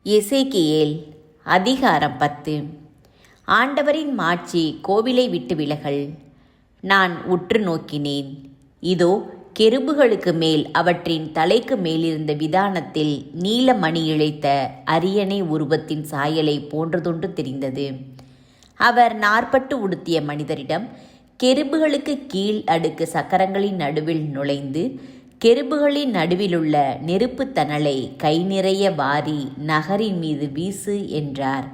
எசேக்கியேல் அதிகாரம் 10. ஆண்டவரின் மாட்சி கோவிலை விட்டு விலகல். நான் உற்று நோக்கினேன். இதோ, கெருபுகளுக்கு மேல் அவற்றின் தலைக்கு மேலிருந்த விதானத்தில் நீல மணி இழைத்த அரியணை உருவத்தின் சாயலை போன்றதொன்று தெரிந்தது. அவர் நாற்பட்டு உடுத்திய மனிதரிடம், கெருபுகளுக்கு கீழ் அடுக்கு சக்கரங்களின் நடுவில் நுழைந்து கெருபுகளின் நடுவிலுள்ள நெருப்பு தணலை கை நிறைய வாரி நகரின் மீது வீசு என்றார்.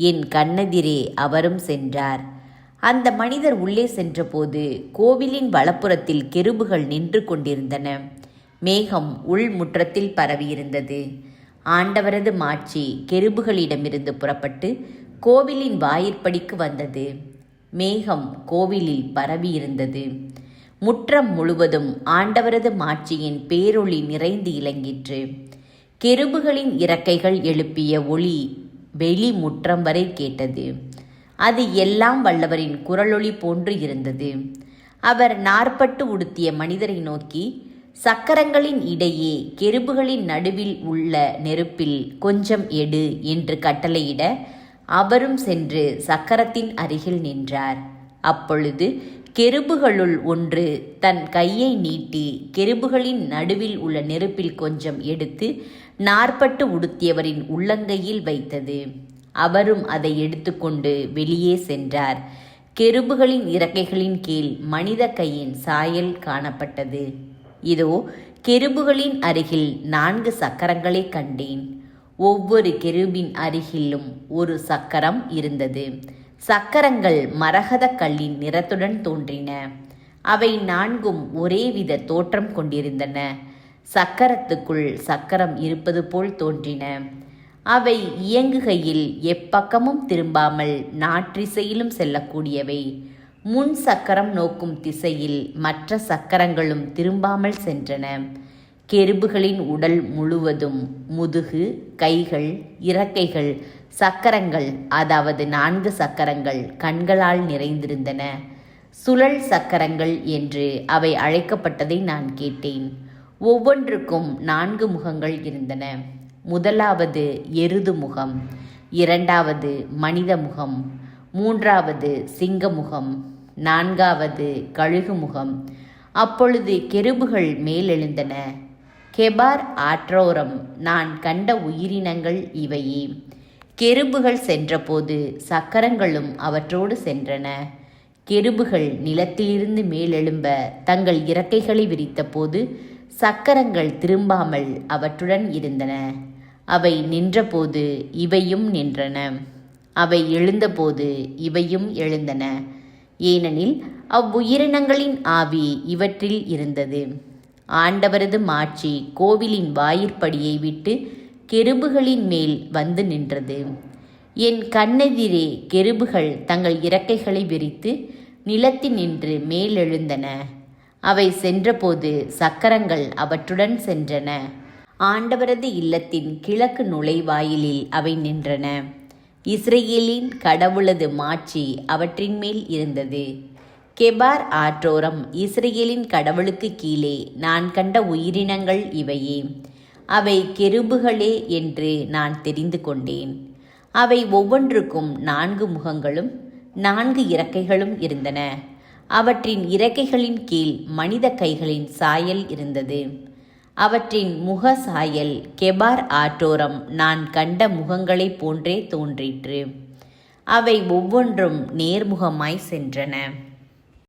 என் கண்ணெதிரே அவரும் சென்றார். அந்த மனிதர் உள்ளே சென்றபோது கோவிலின் வலப்புறத்தில் கெருபுகள் நின்று கொண்டிருந்தன. மேகம் உள்முற்றத்தில் பரவியிருந்தது. ஆண்டவரது மாட்சி கெருபுகளிடமிருந்து புறப்பட்டு கோவிலின் வாயிற்படிக்கு வந்தது. மேகம் கோவிலில் பரவியிருந்தது. முற்றம் முழுவதும் ஆண்டவரது மாட்சியின் பேரொளி நிறைந்து இலங்கிற்று. கெருபுகளின் இறக்கைகள் எழுப்பிய ஒளி வெளி முற்றம் வரை கேட்டது. அது எல்லாம் வல்லவரின் குரலொளி போன்று இருந்தது. அவர் நாற்பட்டு உடுத்திய மனிதரை நோக்கி, சக்கரங்களின் இடையே கெருபுகளின் நடுவில் உள்ள நெருப்பில் கொஞ்சம் எடு என்று கட்டளையிட, அவரும் சென்று சக்கரத்தின் அருகில் நின்றார். அப்பொழுது கெருபுகளுள் ஒன்று தன் கையை நீட்டி கெருபுகளின் நடுவில் உள்ள நெருப்பில் கொஞ்சம் எடுத்து நாற்பட்டு உடுத்தியவரின் உள்ளங்கையில் வைத்தது. அவரும் அதை எடுத்துக்கொண்டு வெளியே சென்றார். கெருபுகளின் இறக்கைகளின் கீழ் மனித கையின் சாயல் காணப்பட்டது. இதோ, கெருபுகளின் அருகில் 4 சக்கரங்களை கண்டேன். ஒவ்வொரு கெருபின் அருகிலும் ஒரு சக்கரம் இருந்தது. சக்கரங்கள் மரகத கல்லின் நிறத்துடன் தோன்றின. அவை 4ம் ஒரேவித தோற்றம் கொண்டிருந்தன. சக்கரத்துக்குள் சக்கரம் இருப்பது போல் தோன்றின. அவை இயங்குகையில் எப்பக்கமும் திரும்பாமல் நாற்றிசையிலும் செல்லக்கூடியவை. முன் சக்கரம் நோக்கும் திசையில் மற்ற சக்கரங்களும் திரும்பாமல் சென்றன. கெருபுகளின் உடல் முழுவதும் முதுகு, கைகள், இறக்கைகள், சக்கரங்கள், அதாவது 4 சக்கரங்கள் கண்களால் நிறைந்திருந்தன. சுழல் சக்கரங்கள் என்று அவை அழைக்கப்பட்டதை நான் கேட்டேன். ஒவ்வொன்றுக்கும் 4 முகங்கள் இருந்தன. முதலாவது எருது முகம், 2வது மனித முகம், 3வது சிங்க முகம், 4வது கழுகு முகம். அப்பொழுது கெருபுகள் மேலெழுந்தன. கெபார் ஆற்றோரம் நான் கண்ட உயிரினங்கள் இவையே. கெருபுகள் சென்றபோது சக்கரங்களும் அவற்றோடு சென்றன. கெருபுகள் நிலத்திலிருந்து மேலெழும்ப தங்கள் இறக்கைகளை விரித்தபோது சக்கரங்கள் திரும்பாமல் அவற்றுடன் இருந்தன. அவை நின்றபோது இவையும் நின்றன. அவை எழுந்தபோது இவையும் எழுந்தன. ஏனெனில் அவ்வுயிரினங்களின் ஆவி இவற்றில் இருந்தது. ஆண்டவரது மாட்சி கோவிலின் வாயிற்படியை விட்டு கெருபுகளின் மேல் வந்து நின்றது. என் கண்ணெதிரே கெருபுகள் தங்கள் இறக்கைகளை விரித்து நிலத்தினின்று மேலெழுந்தன. அவை சென்றபோது சக்கரங்கள் அவற்றுடன் சென்றன. ஆண்டவரது இல்லத்தின் கிழக்கு நுழைவாயிலில் அவை நின்றன. இஸ்ரேலின் கடவுளது மாட்சி அவற்றின் மேல் இருந்தது. கெபார் ஆற்றோரம் இஸ்ரேலின் கடவுளுக்கு கீழே நான் கண்ட உயிரினங்கள் இவையே. அவை கெருபுகளே என்று நான் தெரிந்து கொண்டேன். அவை ஒவ்வொன்றுக்கும் 4 முகங்களும் 4 இறக்கைகளும் இருந்தன. அவற்றின் இறக்கைகளின் கீழ் மனித கைகளின் சாயல் இருந்தது. அவற்றின் முக சாயல் கெபார் ஆற்றோரம் நான் கண்ட முகங்களைப் போன்றே தோன்றிற்று. அவை ஒவ்வொன்றும் நேர்முகமாய் சென்றன.